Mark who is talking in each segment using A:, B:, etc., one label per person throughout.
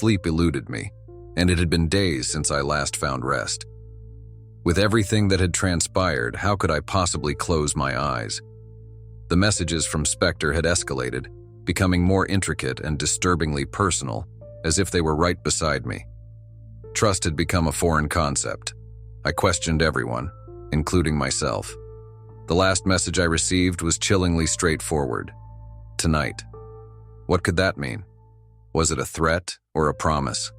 A: Sleep eluded me, and it had been days since I last found rest. With everything that had transpired, how could I possibly close my eyes? The messages from Spectre had escalated, becoming more intricate and disturbingly personal, as if they were right beside me. Trust had become a foreign concept. I questioned everyone, including myself. The last message I received was chillingly straightforward. Tonight. What could that mean? Was it a threat or a promise?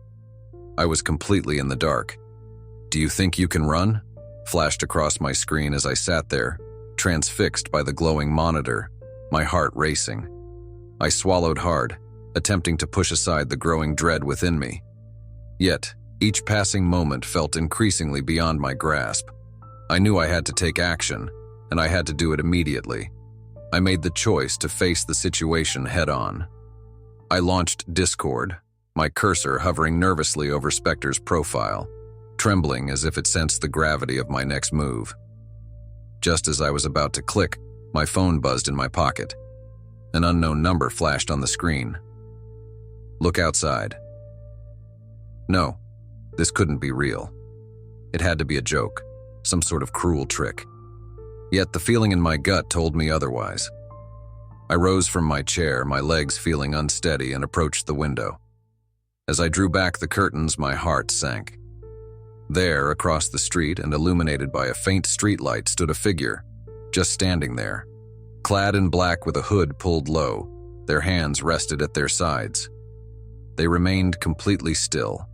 A: I was completely in the dark. "Do you think you can run?" flashed across my screen as I sat there, transfixed by the glowing monitor, my heart racing. I swallowed hard, attempting to push aside the growing dread within me. Yet, each passing moment felt increasingly beyond my grasp. I knew I had to take action, and I had to do it immediately. I made the choice to face the situation head-on. I launched Discord, my cursor hovering nervously over Spectre's profile, trembling as if it sensed the gravity of my next move. Just as I was about to click, my phone buzzed in my pocket. An unknown number flashed on the screen. "Look outside." No, this couldn't be real. It had to be a joke, some sort of cruel trick. Yet the feeling in my gut told me otherwise. I rose from my chair, my legs feeling unsteady, and approached the window. As I drew back the curtains, my heart sank. There, across the street and illuminated by a faint streetlight, stood a figure, just standing there, clad in black with a hood pulled low. Their hands rested at their sides. They remained completely still.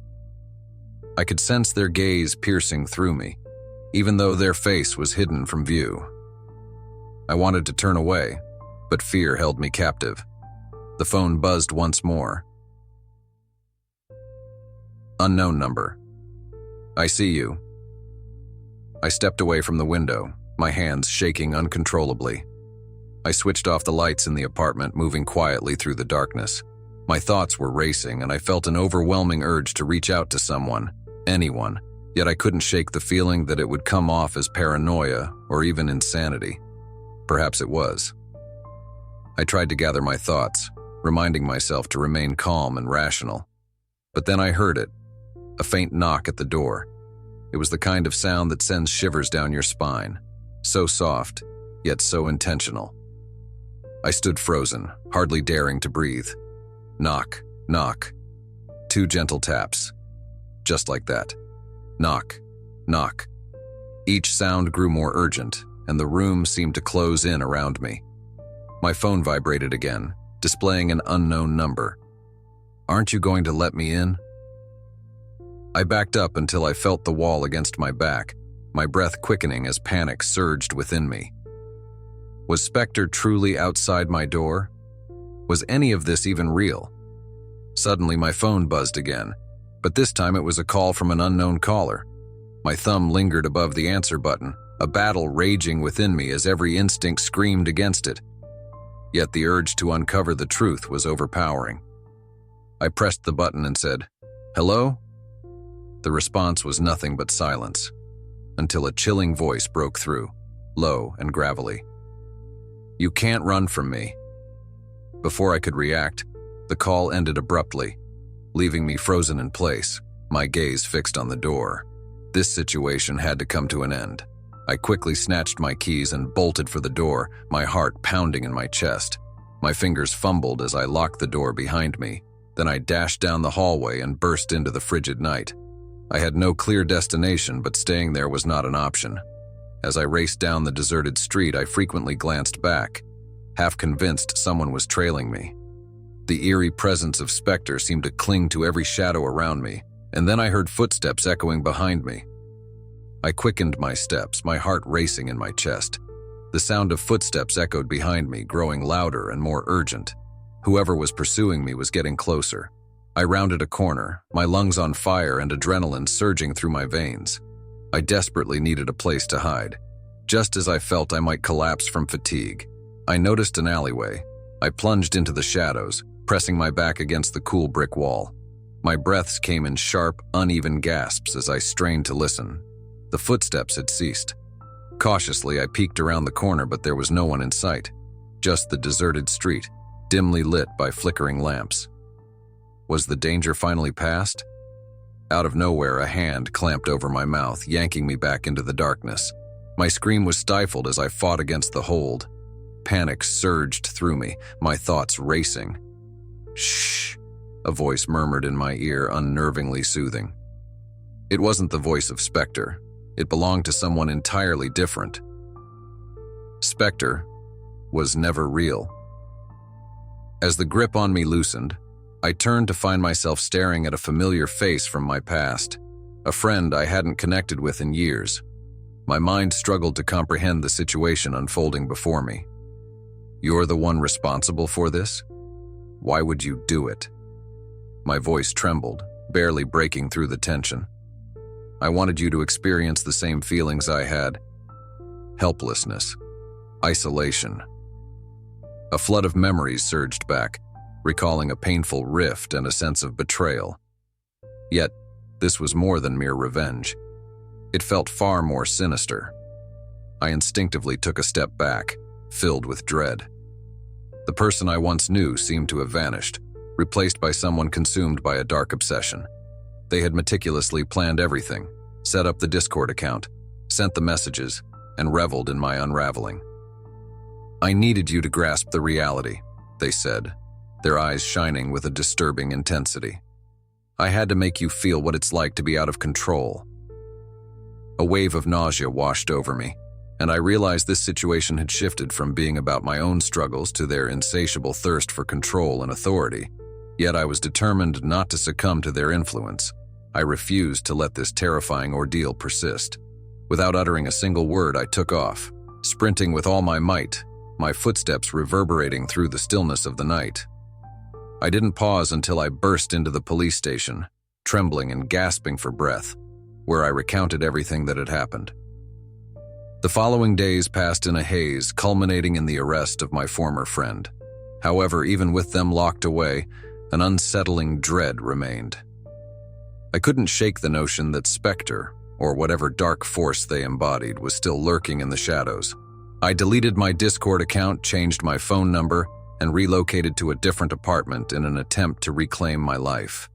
A: I could sense their gaze piercing through me, even though their face was hidden from view. I wanted to turn away, but fear held me captive. The phone buzzed once more. Unknown number. "I see you." I stepped away from the window, my hands shaking uncontrollably. I switched off the lights in the apartment, moving quietly through the darkness. My thoughts were racing, and I felt an overwhelming urge to reach out to someone, anyone, yet I couldn't shake the feeling that it would come off as paranoia or even insanity. Perhaps it was. I tried to gather my thoughts, reminding myself to remain calm and rational. But then I heard it, a faint knock at the door. It was the kind of sound that sends shivers down your spine, so soft, yet so intentional. I stood frozen, hardly daring to breathe. Knock, knock. 2 gentle taps. Just like that. Knock, knock. Each sound grew more urgent, and the room seemed to close in around me. My phone vibrated again, displaying an unknown number. "Aren't you going to let me in?" I backed up until I felt the wall against my back, my breath quickening as panic surged within me. Was Spectre truly outside my door? Was any of this even real? Suddenly my phone buzzed again, but this time it was a call from an unknown caller. My thumb lingered above the answer button, a battle raging within me as every instinct screamed against it. Yet the urge to uncover the truth was overpowering. I pressed the button and said, "Hello?" The response was nothing but silence, until a chilling voice broke through, low and gravelly. "You can't run from me." Before I could react, the call ended abruptly, leaving me frozen in place, my gaze fixed on the door. This situation had to come to an end. I quickly snatched my keys and bolted for the door, my heart pounding in my chest. My fingers fumbled as I locked the door behind me. Then I dashed down the hallway and burst into the frigid night. I had no clear destination, but staying there was not an option. As I raced down the deserted street, I frequently glanced back, half convinced someone was trailing me. The eerie presence of Spectre seemed to cling to every shadow around me, and then I heard footsteps echoing behind me. I quickened my steps, my heart racing in my chest. The sound of footsteps echoed behind me, growing louder and more urgent. Whoever was pursuing me was getting closer. I rounded a corner, my lungs on fire and adrenaline surging through my veins. I desperately needed a place to hide. Just as I felt I might collapse from fatigue, I noticed an alleyway. I plunged into the shadows, pressing my back against the cool brick wall. My breaths came in sharp, uneven gasps as I strained to listen. The footsteps had ceased. Cautiously, I peeked around the corner, but there was no one in sight. Just the deserted street, dimly lit by flickering lamps. Was the danger finally past? Out of nowhere, a hand clamped over my mouth, yanking me back into the darkness. My scream was stifled as I fought against the hold. Panic surged through me, my thoughts racing. "Shh," a voice murmured in my ear, unnervingly soothing. It wasn't the voice of Spectre. It belonged to someone entirely different. Spectre was never real. As the grip on me loosened, I turned to find myself staring at a familiar face from my past, a friend I hadn't connected with in years. My mind struggled to comprehend the situation unfolding before me. "You're the one responsible for this? Why would you do it?" My voice trembled, barely breaking through the tension. "I wanted you to experience the same feelings I had. Helplessness, isolation." A flood of memories surged back, recalling a painful rift and a sense of betrayal. Yet, this was more than mere revenge. It felt far more sinister. I instinctively took a step back, filled with dread. The person I once knew seemed to have vanished, replaced by someone consumed by a dark obsession. They had meticulously planned everything, set up the Discord account, sent the messages, and reveled in my unraveling. "I needed you to grasp the reality," they said, their eyes shining with a disturbing intensity. "I had to make you feel what it's like to be out of control." A wave of nausea washed over me, and I realized this situation had shifted from being about my own struggles to their insatiable thirst for control and authority. Yet I was determined not to succumb to their influence. I refused to let this terrifying ordeal persist. Without uttering a single word, I took off, sprinting with all my might, my footsteps reverberating through the stillness of the night. I didn't pause until I burst into the police station, trembling and gasping for breath, where I recounted everything that had happened. The following days passed in a haze, culminating in the arrest of my former friend. However, even with them locked away, an unsettling dread remained. I couldn't shake the notion that Spectre, or whatever dark force they embodied, was still lurking in the shadows. I deleted my Discord account, changed my phone number, and relocated to a different apartment in an attempt to reclaim my life.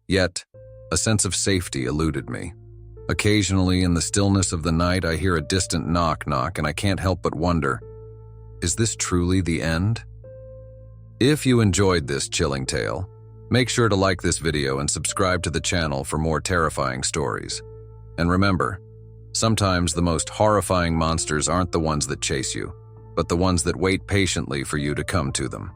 A: Yet, a sense of safety eluded me. Occasionally, in the stillness of the night, I hear a distant knock-knock, and I can't help but wonder, is this truly the end? If you enjoyed this chilling tale, make sure to like this video and subscribe to the channel for more terrifying stories. And remember, sometimes the most horrifying monsters aren't the ones that chase you, but the ones that wait patiently for you to come to them.